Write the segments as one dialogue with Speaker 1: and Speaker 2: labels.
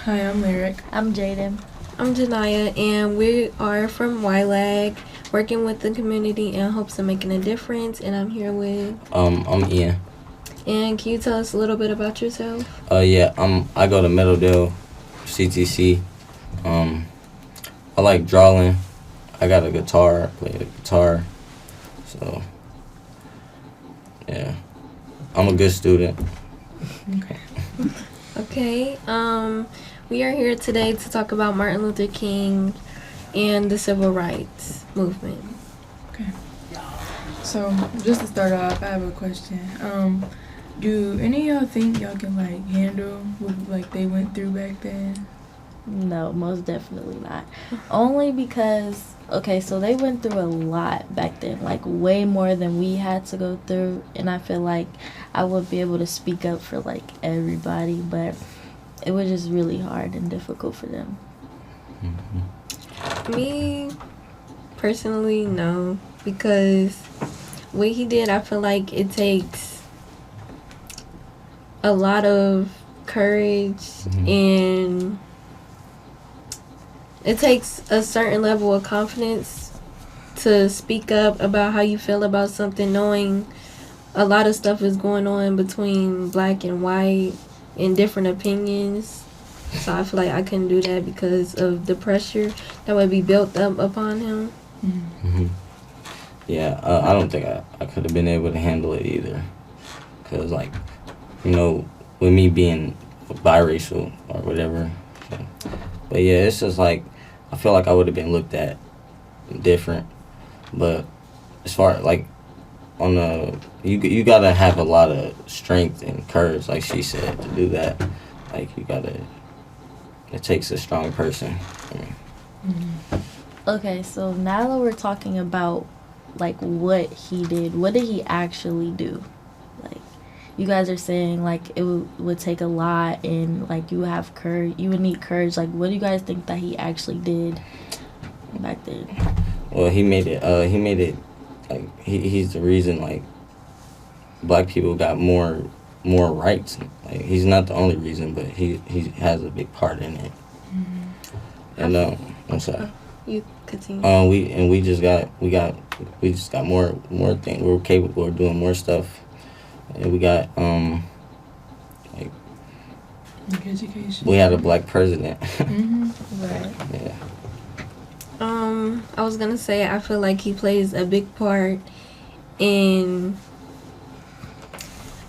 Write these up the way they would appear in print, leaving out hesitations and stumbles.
Speaker 1: Hi, I'm Lyric.
Speaker 2: I'm Jaden.
Speaker 3: I'm Janaya, and we are from YLAG, working with the community in hopes of making a difference. And I'm here with.
Speaker 4: I'm Ian.
Speaker 3: And can you tell us a little bit about yourself?
Speaker 4: Yeah, I go to Middledale, CTC. I like drawing. I got a guitar. I play the guitar. So, yeah, I'm a good student.
Speaker 3: Okay. We are here today to talk about Martin Luther King and the Civil Rights Movement.
Speaker 1: Okay. So, just to start off, I have a question. Do any of y'all think y'all can handle what they went through back then?
Speaker 2: No, most definitely not. Only because, okay, so they went through a lot back then, way more than we had to go through. And I feel like I would be able to speak up for everybody, but it was just really hard and difficult for them.
Speaker 4: Mm-hmm.
Speaker 3: Me, personally, no. Because what he did, I feel like it takes a lot of courage and it takes a certain level of confidence to speak up about how you feel about something, knowing a lot of stuff is going on between black and white and different opinions. So I feel like I couldn't do that because of the pressure that would be built up upon him.
Speaker 4: Mm-hmm. Yeah, I don't think I could have been able to handle it either. Because, with me being biracial or whatever. So. But, yeah, it's just I feel like I would have been looked at different. But as far on the, you got to have a lot of strength and courage, like she said, to do that. It takes a strong person.
Speaker 2: Okay, so now that we're talking about what he did, what did he actually do? You guys are saying it would take a lot and you would have courage, you would need courage. What do you guys think that he actually did back then?
Speaker 4: Well, he made it he's the reason black people got more rights. He's not the only reason, but he has a big part in it. And I'm sorry.
Speaker 3: You continue.
Speaker 4: We just got more things. We're capable of doing more stuff. And we got
Speaker 1: education.
Speaker 4: We had a black president.
Speaker 2: Right.
Speaker 4: Yeah.
Speaker 3: I was gonna say I feel like he plays a big part in,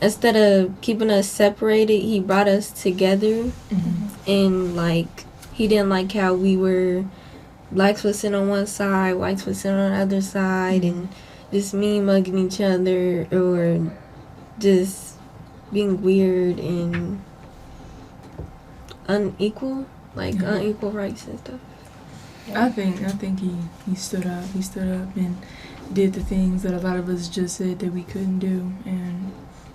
Speaker 3: instead of keeping us separated, he brought us together. And he didn't like how we were, blacks would sit on one side, whites would sit on the other side, and just mean mugging each other or just being weird and unequal, unequal rights and stuff.
Speaker 1: I think he stood up. He stood up and did the things that a lot of us just said that we couldn't do, and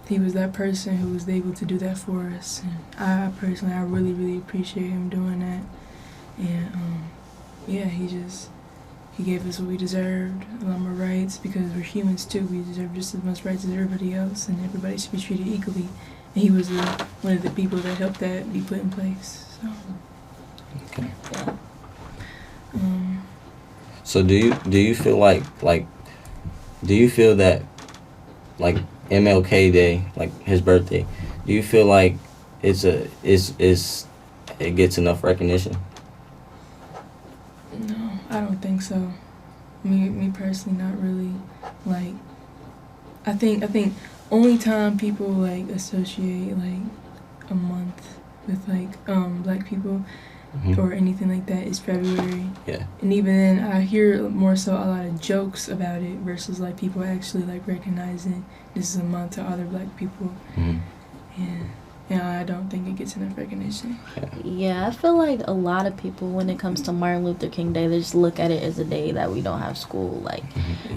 Speaker 1: he was that person who was able to do that for us. And I personally, I really, really appreciate him doing that. And yeah, he gave us what we deserved, a lot more rights, because we're humans too. We deserve just as much rights as everybody else, and everybody should be treated equally. And he was one of the people that helped that be put in place. So.
Speaker 4: Okay.
Speaker 1: Yeah.
Speaker 4: So do you feel do you feel that MLK Day, his birthday, do you feel like it gets enough recognition?
Speaker 1: No, I don't think so. Me personally, not really. I think only time people associate a month with black people or anything like that is February.
Speaker 4: Yeah. And
Speaker 1: even then, I hear more so a lot of jokes about it versus people actually recognizing this is a month to other black people. And I don't think it gets enough recognition.
Speaker 2: Yeah, I feel like a lot of people, when it comes to Martin Luther King Day, they just look at it as a day that we don't have school.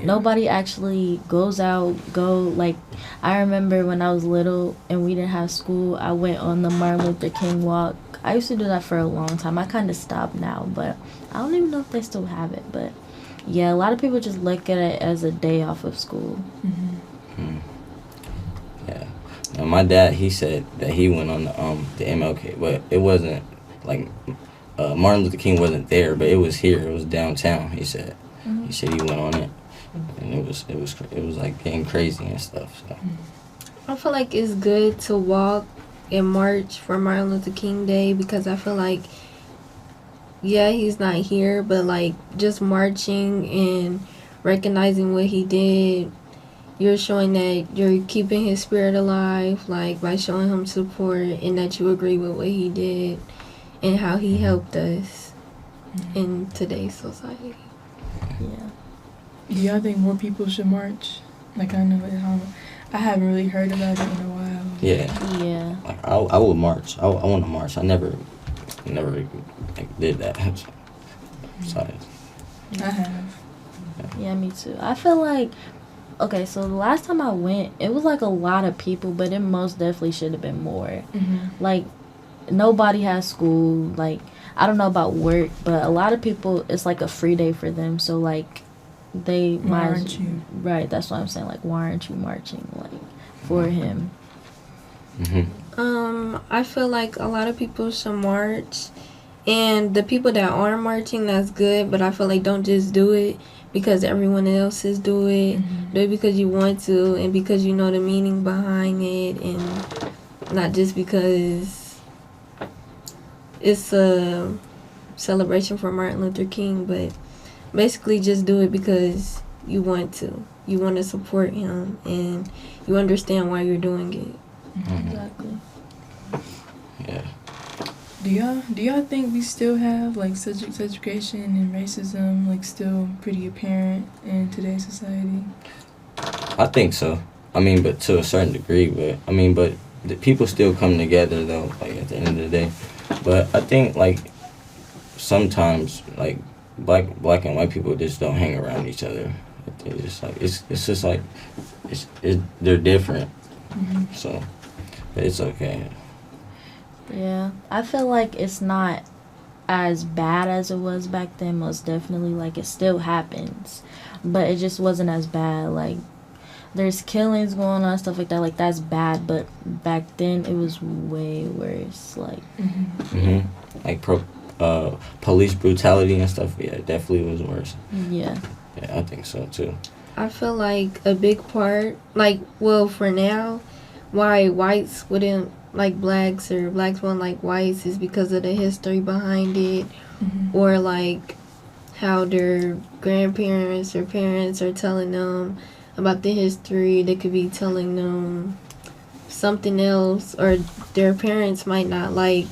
Speaker 2: Nobody actually goes out, I remember when I was little and we didn't have school, I went on the Martin Luther King walk. I used to do that for a long time. I kind of stopped now, but I don't even know if they still have it. But yeah, a lot of people just look at it as a day off of school.
Speaker 4: Yeah. And my dad, he said that he went on the MLK, but it wasn't like Martin Luther King wasn't there, but it was here. It was downtown. He said. He said he went on it, and it was like getting crazy and stuff. So.
Speaker 3: I feel like it's good to walk and march for Martin Luther King Day because I feel like, yeah, he's not here, but like just marching and recognizing what he did, you're showing that you're keeping his spirit alive, like by showing him support and that you agree with what he did and how he helped us in today's society.
Speaker 2: Yeah.
Speaker 1: Do y'all think more people should march? Like I know I haven't really heard about it in a while.
Speaker 4: Yeah.
Speaker 2: Yeah.
Speaker 4: Like I would march. I want to march. I never like, did that. Besides.
Speaker 1: I have.
Speaker 2: Yeah, me too. I feel like, okay, so the last time I went, it was like a lot of people, but it most definitely should have been more. Like, nobody has school. Like, I don't know about work, but a lot of people, it's like a free day for them. So, like,
Speaker 1: Why aren't you?
Speaker 2: Right, that's what I'm saying. Like, why aren't you marching, like, for him?
Speaker 3: I feel like a lot of people should march, and the people that are marching, that's good, but I feel like don't just do it because everyone else is doing it. Do it because you want to and because you know the meaning behind it, and not just because it's a celebration for Martin Luther King, but basically just do it because you want to. You want to support him and you understand why you're doing it.
Speaker 2: Exactly.
Speaker 4: Yeah.
Speaker 1: Do y'all think we still have like segregation and racism like still pretty apparent in today's society?
Speaker 4: I think so. I mean, but to a certain degree. But the people still come together though. Like at the end of the day. But I think like sometimes like black and white people just don't hang around each other. It's just like it's just like they're different. So, but it's okay.
Speaker 2: Yeah, I feel like it's not as bad as it was back then. Most definitely, like, it still happens, but it just wasn't as bad. Like, there's killings going on, stuff like that. Like, that's bad, but back then it was way worse. Like,
Speaker 4: Like police brutality and stuff. Yeah, it definitely was worse.
Speaker 2: yeah.
Speaker 4: Yeah, I think so too.
Speaker 3: I feel like a big part, like, well, for now, why whites wouldn't like blacks or blacks won't like whites is because of the history behind it, or like how their grandparents or parents are telling them about the history. They could be telling them something else, or their parents might not like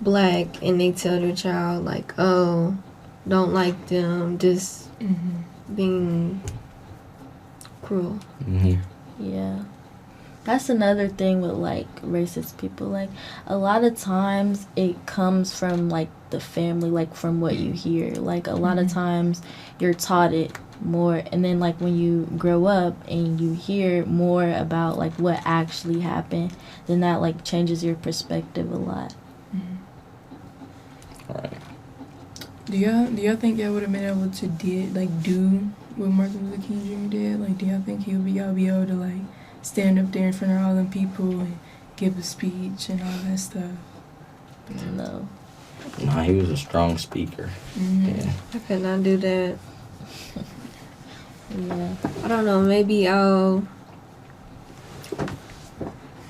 Speaker 3: black and they tell their child like, oh, don't like them, just being cruel.
Speaker 2: Yeah. That's another thing with, like, racist people. Like, a lot of times it comes from, like, the family, like, from what you hear. Like, a lot of times you're taught it more. And then, like, when you grow up and you hear more about, like, what actually happened, then that, like, changes your perspective a lot.
Speaker 4: Right.
Speaker 1: Do y'all think y'all would have been able to do what Martin Luther King Jr. did? Like, do y'all think y'all be able to like stand up there in front of all them people and give a speech and all that stuff?
Speaker 2: No.
Speaker 4: Nah, he was a strong speaker. Yeah.
Speaker 3: I could not do that.
Speaker 2: Yeah.
Speaker 3: I don't know, maybe I'll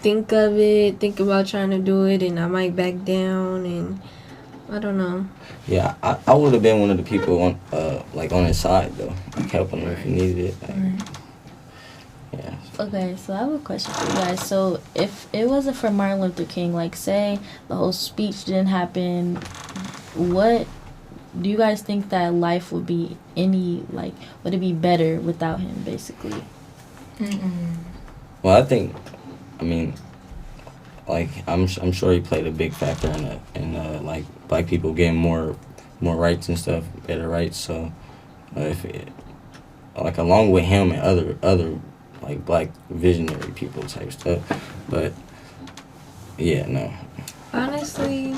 Speaker 3: think of it, think about trying to do it, and I might back down, and I don't know.
Speaker 4: Yeah, I would have been one of the people on on his side though, like helping him if he needed it. Like, yeah.
Speaker 2: Okay, so I have a question for you guys. So, if it wasn't for Martin Luther King, like, say the whole speech didn't happen, what do you guys think that life would be would it be better without him, basically?
Speaker 4: Well, I mean, like I'm sure he played a big factor in like black people getting more rights and stuff, better rights. So, like along with him and other like black visionary people type stuff, but yeah, no.
Speaker 3: Honestly,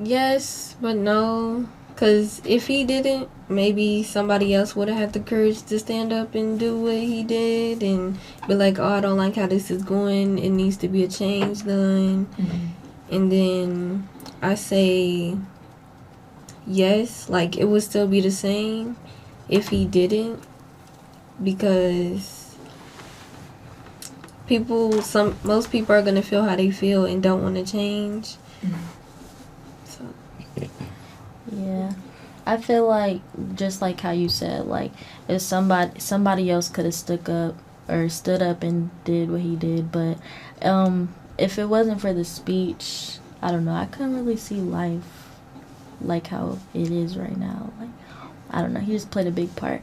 Speaker 3: yes, but no. Because if he didn't, maybe somebody else would have had the courage to stand up and do what he did and be like, oh, I don't like how this is going. It needs to be a change done. and then I say yes, like it would still be the same if he didn't, because most people are gonna feel how they feel and don't want to change. So
Speaker 2: Yeah. I feel like, just like how you said, like, if somebody else could have stood up and did what he did, but if it wasn't for the speech, I don't know, I couldn't really see life like how it is right now. Like, I don't know, he just played a big part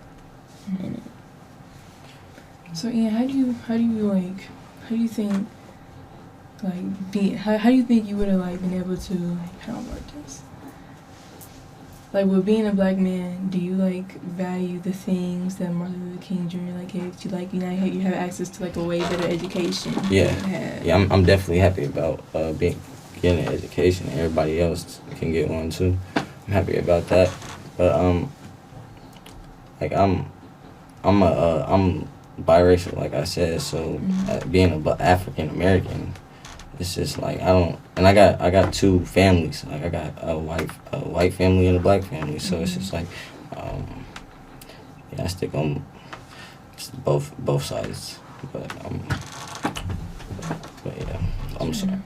Speaker 2: in it.
Speaker 1: So Ian, how do you think how do you think you would have like been able to how do I word this? Like, with being a black man, do you like value the things that Martin Luther King Jr. like gave you? Like, you have access to like a way better education.
Speaker 4: Yeah, I'm definitely happy about getting an education. Everybody else can get one too. I'm happy about that. But like I'm biracial, like I said. So being African American, it's just like I got two families. Like I got a white family and a black family. So it's just like I stick on both sides. But yeah, I'm sorry.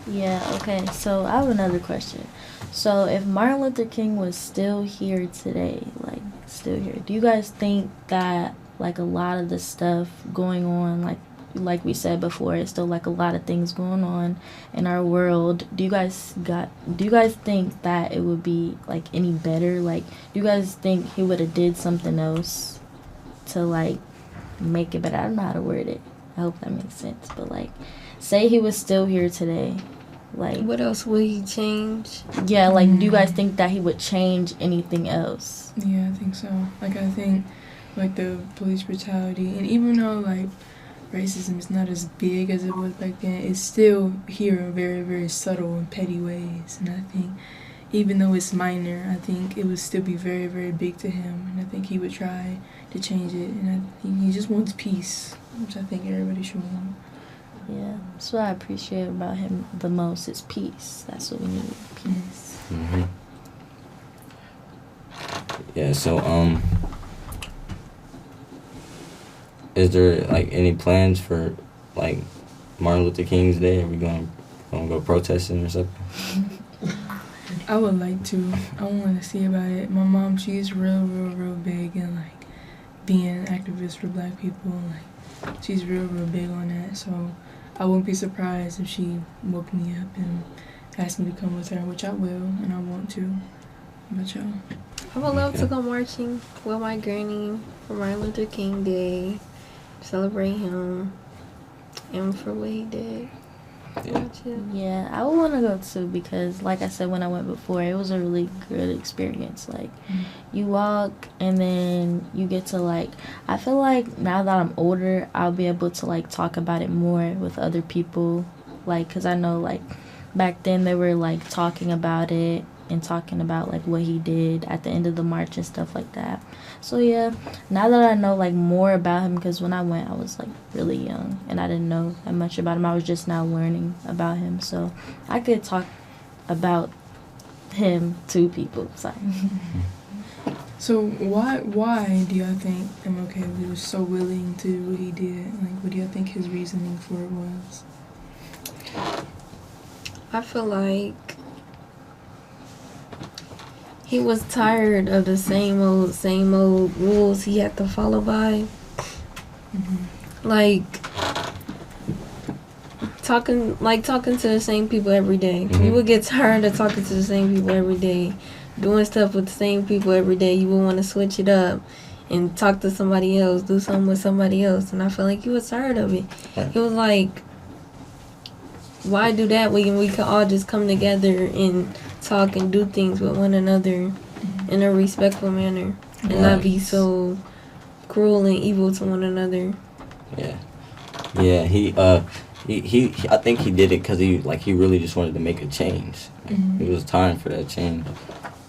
Speaker 2: Yeah, okay, so I have another question. So if Martin Luther King was still here today, do you guys think that like a lot of the stuff going on, like we said before, it's still like a lot of things going on in our world? Do you guys think that it would be like any better? Like, do you guys think he would have did something else to like make it better? I don't know how to word it. I hope that makes sense. But like, say he was still here today, like,
Speaker 3: what else would he change?
Speaker 2: Yeah, like, do you guys think that he would change anything else?
Speaker 1: Yeah, I think so. Like, I think like the police brutality, and even though like racism is not as big as it was back then, it's still here in very, very subtle and petty ways. And I think even though it's minor, I think it would still be very, very big to him. And I think he would try to change it. And I think he just wants peace, which I think everybody should want.
Speaker 2: Yeah, that's what I appreciate about him the most, is peace. That's what we need, peace.
Speaker 4: Mm-hmm. Yeah, so is there like any plans for like Martin Luther King's Day? Are we gonna go protesting or something?
Speaker 1: I would like to. I want to see about it. My mom, she's real big in like being an activist for black people. Like, she's real big on that. So I wouldn't be surprised if she woke me up and asked me to come with her, which I will, and I want to. But y'all?
Speaker 3: I would love to go marching with my granny for Martin Luther King Day, celebrate him, and for what he did.
Speaker 2: Yeah, I would want to go too, because like I said when I went before, it was a really good experience. Like, you walk and then you get to like, I feel like now that I'm older, I'll be able to like talk about it more with other people, like, because I know like back then they were like talking about it and talking about like what he did at the end of the march and stuff like that. So yeah, now that I know like more about him, because when I went I was like really young and I didn't know that much about him. I was just now learning about him, so I could talk about him to people. Sorry.
Speaker 1: So why do y'all think MLK was so willing to do what he did? Like, what do y'all think his reasoning for it was?
Speaker 3: I feel like he was tired of the same old rules he had to follow by. Like talking to the same people every day. You would get tired of talking to the same people every day, doing stuff with the same people every day. You would want to switch it up and talk to somebody else, do something with somebody else. And I feel like he was tired of it. He was like, why do that when we could all just come together and talk and do things with one another in a respectful manner and not be so cruel and evil to one another.
Speaker 4: Yeah, he I think he did it because he really just wanted to make a change. It was time for that change.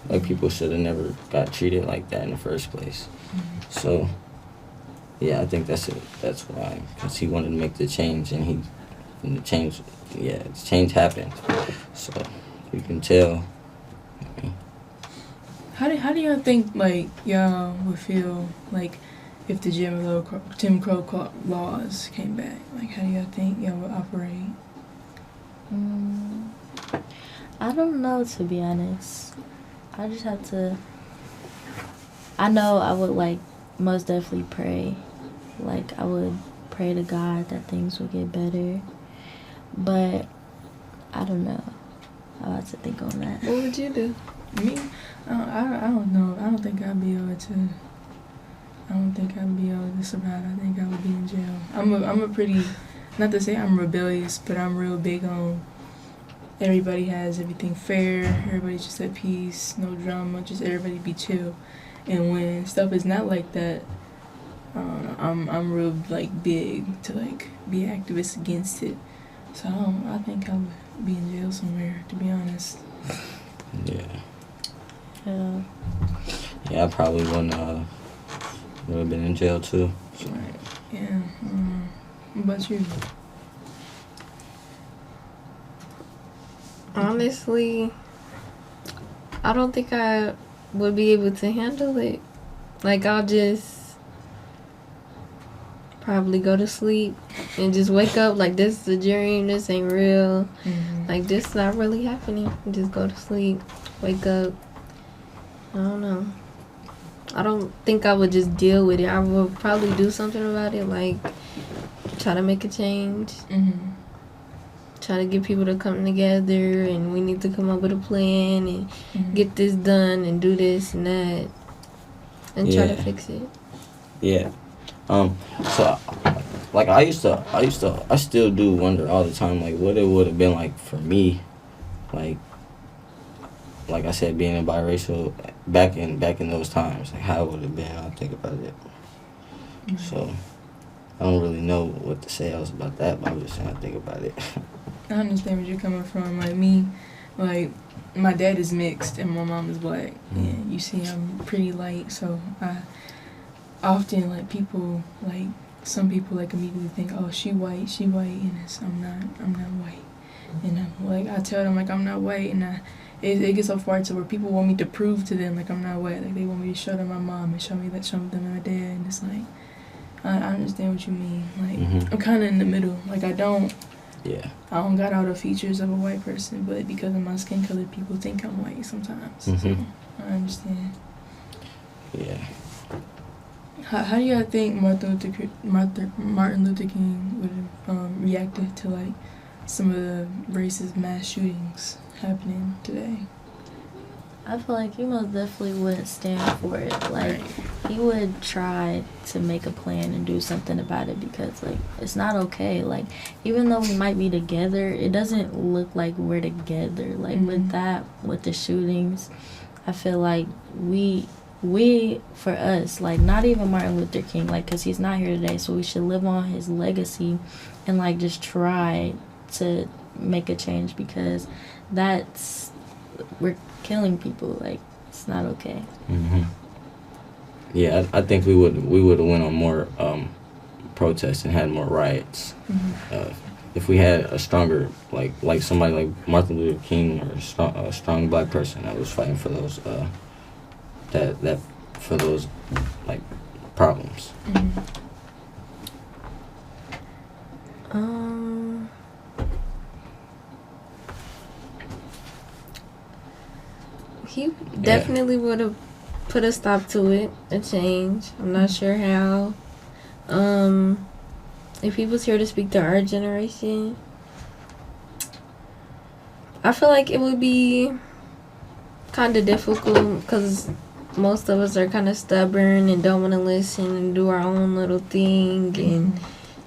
Speaker 4: Like, people should have never got treated like that in the first place. So yeah, I think that's it. That's why, because he wanted to make the change, and and the change, change happened. So you can tell.
Speaker 1: How do y'all think like y'all would feel like if the Jim Crow laws came back? Like how do y'all think y'all would operate?
Speaker 2: I don't know, to be honest. I just have to. I know I would like most definitely pray. Like I would pray to God that things would get better. But I don't know. I'll have to think on that.
Speaker 3: What would you do?
Speaker 1: Me? I don't know. I don't think I'd be able to. I don't think I'd be able to survive. I think I would be in jail. I'm a pretty, not to say I'm rebellious, but I'm real big on everybody has everything fair. Everybody's just at peace, no drama, just everybody be chill. And when stuff is not like that, I'm real like big to like be activist against it. So I think I would be in jail somewhere, to be honest.
Speaker 4: Yeah.
Speaker 2: Yeah.
Speaker 4: Yeah, I probably wouldn't would have been in jail too. So.
Speaker 1: Right. Yeah. What about you?
Speaker 3: Honestly, I don't think I would be able to handle it. Like, I'll just probably go to sleep and just wake up like this is a dream, this ain't real.
Speaker 1: Mm-hmm.
Speaker 3: Like, this not really happening. Just go to sleep, wake up. I don't know. I don't think I would just deal with it. I would probably do something about it, like try to make a change.
Speaker 1: Mm-hmm.
Speaker 3: Try to get people to come together, and we need to come up with a plan and get this done and do this and that and try to fix it.
Speaker 4: Yeah. So like I still do wonder all the time like what it would have been like for me, like I said, being a biracial back in those times, like how it would have been. I think about it.
Speaker 1: Mm-hmm.
Speaker 4: So I don't really know what to say else about that, but I'm just saying I think about it.
Speaker 1: I understand where you're coming from. Like me, like my dad is mixed and my mom is black, and you see I'm pretty light, so I often like people like some people like immediately think, oh, she white, and it's I'm not white, and I'm like I tell them like I'm not white, and it gets so far to where people want me to prove to them like I'm not white, like they want me to show them my mom and show them my dad, and it's like I understand what you mean. Like I'm kind of in the middle. Like I don't got all the features of a white person, but because of my skin color, people think I'm white sometimes. So I understand.
Speaker 4: Yeah.
Speaker 1: How do y'all think Martin Luther King would have reacted to like some of the racist mass shootings happening today?
Speaker 2: I feel like he most definitely wouldn't stand for it. Like, he would try to make a plan and do something about it because, like, it's not okay. Like, even though we might be together, it doesn't look like we're together. Like, with the shootings, I feel like we, for us, like, not even Martin Luther King, like, because he's not here today, so we should live on his legacy and, like, just try to make a change because we're killing people. Like, it's not okay.
Speaker 4: Yeah, I think we would have went on more protests and had more riots if we had a stronger like somebody like Martin Luther King or a strong black person that was fighting for those for those like problems.
Speaker 3: He definitely would have put a stop to it, a change. I'm not sure how. If he was here to speak to our generation, I feel like it would be kind of difficult because most of us are kind of stubborn and don't want to listen and do our own little thing and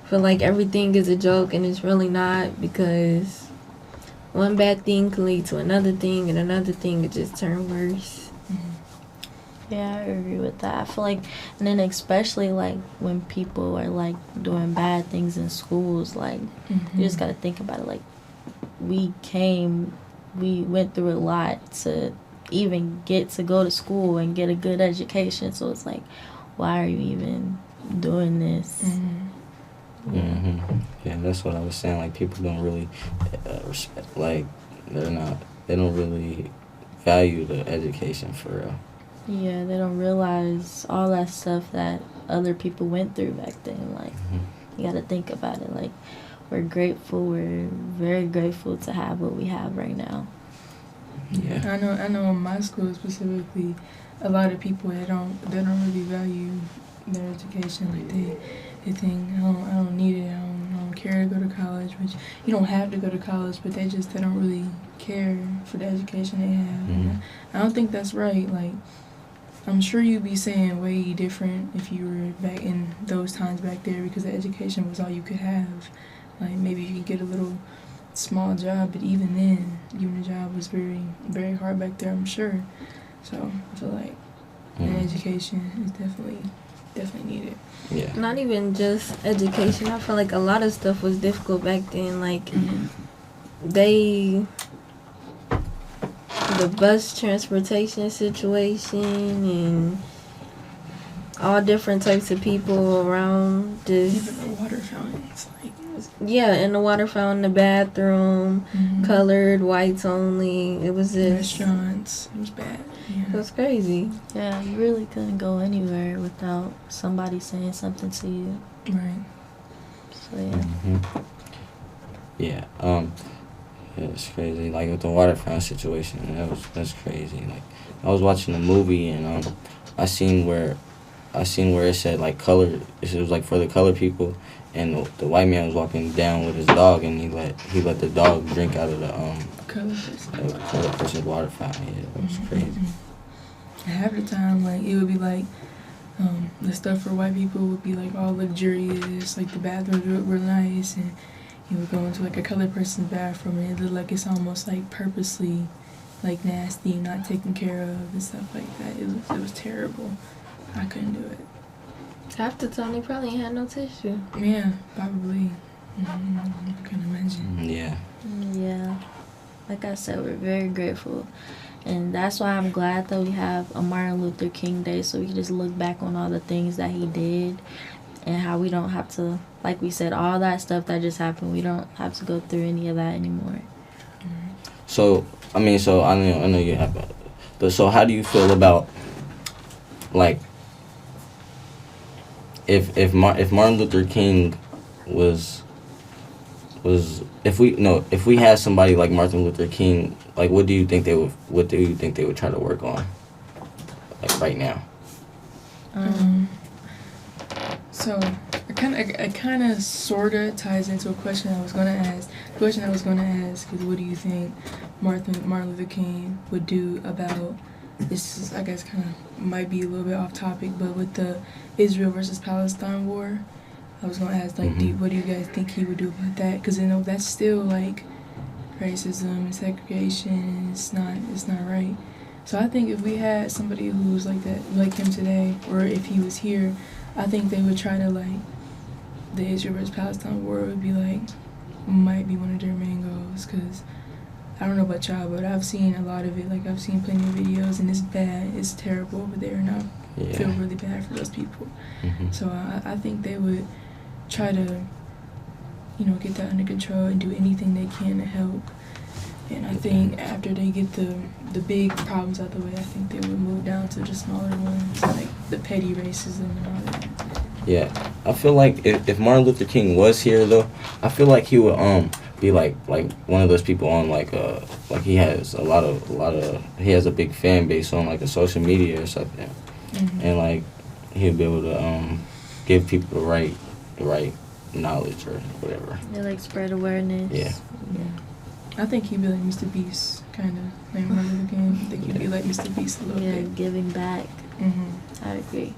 Speaker 3: feel like everything is a joke, and it's really not, because one bad thing can lead to another thing, and another thing could just turn worse.
Speaker 2: Yeah, I agree with that. I feel like, and then especially like when people are like doing bad things in schools, like you just got to think about it. Like we went through a lot to even get to go to school and get a good education. So it's like, why are you even doing this?
Speaker 4: Yeah, that's what I was saying. Like, people don't really respect. Like, they don't really value the education for real.
Speaker 2: Yeah, they don't realize all that stuff that other people went through back then. Like, you got to think about it. Like, we're very grateful to have what we have right now.
Speaker 4: Yeah.
Speaker 1: I know in my school specifically, a lot of people they don't really value their education. Like they think I don't need it. I don't care to go to college. Which you don't have to go to college, but they don't really care for the education they have. And I don't think that's right. Like, I'm sure you'd be saying way different if you were back in those times back there, because the education was all you could have. Like, maybe you could get a little small job, but even then, even the job was very, very hard back there, I'm sure. So I feel like an education is definitely needed.
Speaker 4: Yeah.
Speaker 3: Not even just education. I feel like a lot of stuff was difficult back then. Like, the bus transportation situation and all different types of people around this.
Speaker 1: Even the water fountains, like.
Speaker 3: Yeah, in the water fountain, the bathroom, colored, whites only. It was just...
Speaker 1: Restaurants. It was bad. Yeah.
Speaker 3: It was crazy.
Speaker 2: Yeah, you really couldn't go anywhere without somebody saying something to you.
Speaker 1: Right.
Speaker 2: So, yeah.
Speaker 4: Yeah. It's crazy. Like, with the water fountain situation, that's crazy. Like, I was watching a movie and I seen where it said like color. It was like for the colored people, and the white man was walking down with his dog, and he let the dog drink out of the colored person's water fountain. Yeah, it was crazy.
Speaker 1: Half the time, like, it would be like the stuff for white people would be like all luxurious, like the bathrooms were nice, and you would go into like a colored person's bathroom and it looked like it's almost like purposely like nasty and not taken care of and stuff like that. It was terrible. I couldn't do it.
Speaker 3: Half the time, they probably ain't had no tissue.
Speaker 1: Yeah, probably. I can imagine.
Speaker 4: Yeah.
Speaker 2: Yeah. Like I said, we're very grateful. And that's why I'm glad that we have a Martin Luther King Day, so we can just look back on all the things that he did and how we don't have to, like we said, all that stuff that just happened, we don't have to go through any of that anymore.
Speaker 4: So I know you have, but so how do you feel about, like, if Martin Luther King was if we had somebody like Martin Luther King, like, what do you think they would try to work on, like, right now?
Speaker 1: So it kind of sort of ties into a question I was going to ask. The question I was going to ask is, what do you think Martin Luther King would do about this? Is, I guess, kind of might be a little bit off topic, but with the Israel versus Palestine war, I was going to ask, like, what do you guys think he would do about that? Because, you know, that's still, like, racism and segregation. It's not right. So I think if we had somebody who was like that, like him today, or if he was here, I think they would try to, like, the Israel versus Palestine war would be, like, might be one of their main goals. Because I don't know about y'all, but I've seen a lot of it. Like, I've seen plenty of videos, and it's bad. It's terrible over there, and I feel really bad for those people. So I think they would try to, you know, get that under control and do anything they can to help. And I think after they get the big problems out the way, I think they would move down to the smaller ones, like the petty racism and all that.
Speaker 4: Yeah, I feel like if Martin Luther King was here, though, I feel like he would be like one of those people on like he has a lot of he has a big fan base on like a social media or something, and like he'd be able to give people the right knowledge or whatever.
Speaker 2: Yeah, like spread awareness.
Speaker 4: Yeah.
Speaker 1: I think he'd be like Mr. Beast, kind of. Like Martin Luther King. I think he'd be like Mr. Beast a little bit.
Speaker 2: Giving back. I agree.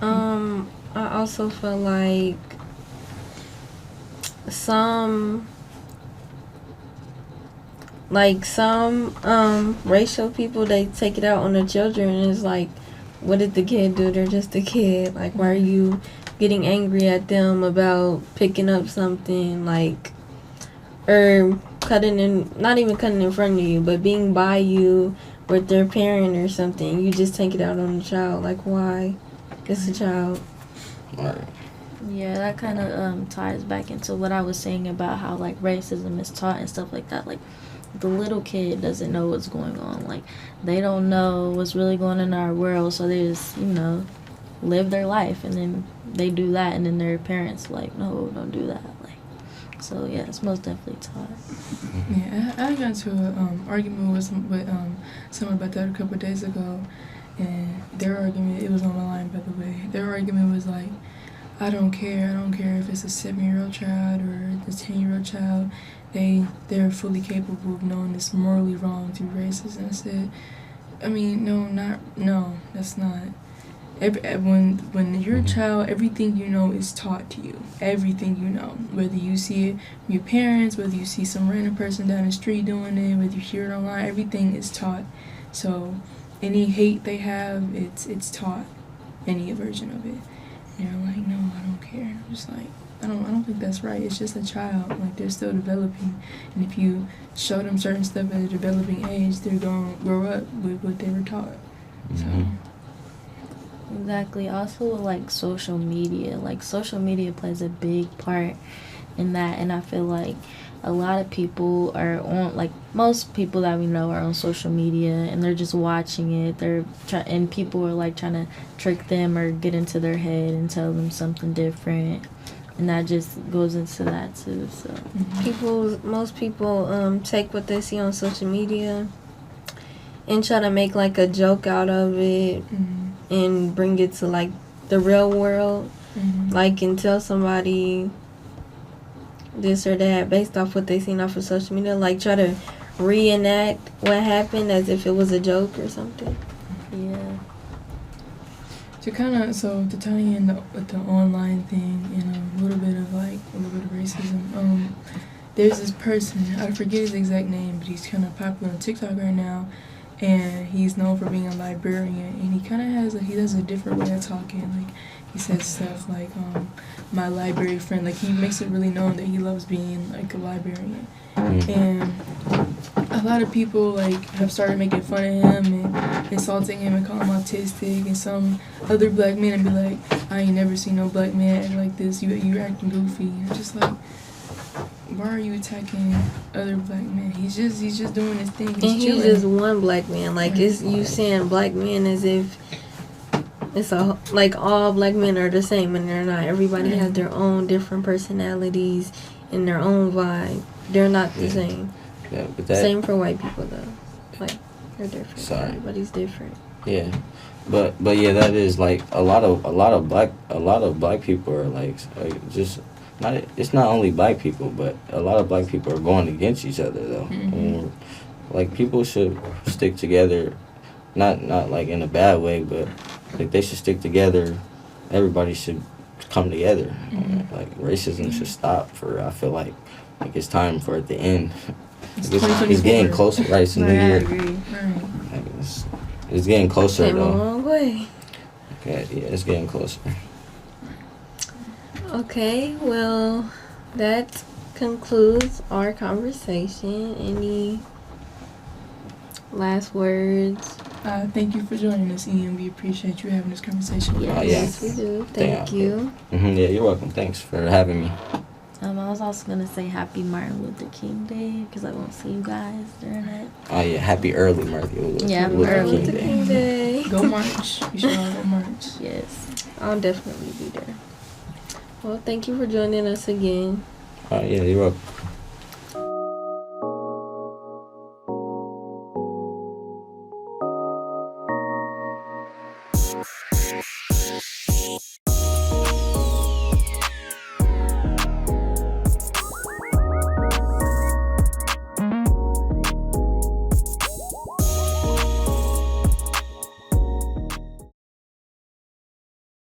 Speaker 3: I also feel like some racial people, they take it out on the children, and it's like, what did the kid do? They're just a kid. Like, why are you getting angry at them about picking up something, like, or not even cutting in front of you, but being by you with their parent or something? You just take it out on the child. Like, why? It's a child.
Speaker 4: Right.
Speaker 2: Yeah, that kind of ties back into what I was saying about how like racism is taught and stuff like that. Like the little kid doesn't know what's going on. Like they don't know what's really going on in our world, so they just live their life, and then they do that, and then their parents like, no, don't do that. Like, so yeah, it's most definitely taught.
Speaker 1: Yeah, I got into an argument with someone about that a couple of days ago, and their argument, it was on the line, by the way. Their argument was like, I don't care if it's a 7-year-old child or a 10-year-old child. They're fully capable of knowing it's morally wrong to be racist. And I said, I mean, no, that's not. When you're a child, everything you know is taught to you. Everything you know, whether you see it from your parents, whether you see some random person down the street doing it, whether you hear it online, everything is taught. So any hate they have, it's taught. Any version of it. And they're like, no, I don't care. And I'm just like, I don't think that's right. It's just a child. Like, they're still developing. And if you show them certain stuff at a developing age, they're going to grow up with what they were taught. So.
Speaker 2: Exactly. Also, like social media plays a big part in that, and I feel like a lot of people are on, like most people that we know are on social media, and they're just watching it. And people are like trying to trick them or get into their head and tell them something different, and that just goes into that too. So
Speaker 3: Most people take what they see on social media and try to make like a joke out of it. And bring it to like the real world, like, and tell somebody this or that based off what they seen off of social media, like try to reenact what happened as if it was a joke or something.
Speaker 2: Yeah.
Speaker 1: To tie in with the online thing and a little bit of racism. There's this person, I forget his exact name, but he's kind of popular on TikTok right now. And he's known for being a librarian, and he kind of does a different way of talking. Like, he says stuff like, my library friend. Like, he makes it really known that he loves being, like, a librarian. And a lot of people, like, have started making fun of him and insulting him and calling him autistic. And some other black men would be like, I ain't never seen no black man act like this. You're acting goofy. And I'm just like, why are you attacking other black men? He's just doing his thing.
Speaker 3: He's just one black man. Like, it's you saying black men as if it's like all black men are the same, and they're not. Everybody has their own different personalities and their own vibe. They're not the same.
Speaker 4: Yeah, but
Speaker 3: same for white people though. Like, they're different. Sorry. Everybody's different.
Speaker 4: Yeah, but yeah, that is like a lot of black people are like just. It's not only black people, but a lot of black people are going against each other, though. And, like, people should stick together, not like in a bad way, but like they should stick together. Everybody should come together. Like, racism should stop. I feel like it's time for it to end. It's getting closer, right? It's a new year.
Speaker 2: I agree.
Speaker 4: Like, it's getting closer,
Speaker 3: Came
Speaker 4: though.
Speaker 3: a long way.
Speaker 4: Okay, yeah, it's getting closer.
Speaker 3: Okay, well, that concludes our conversation. Any last words?
Speaker 1: Thank you for joining us, Ian. We appreciate you having this conversation with us.
Speaker 3: Yes, we do. Thank you.
Speaker 4: Yeah, you're welcome. Thanks for having me.
Speaker 2: I was also going to say Happy Martin Luther King Day, because I won't see you guys during that.
Speaker 4: Oh, yeah. Happy early Martin
Speaker 2: Luther
Speaker 3: King Day.
Speaker 1: Go march. You should all go march.
Speaker 2: Yes.
Speaker 3: I'll definitely be there. Well, thank you for joining us again.
Speaker 4: Yeah, you're welcome.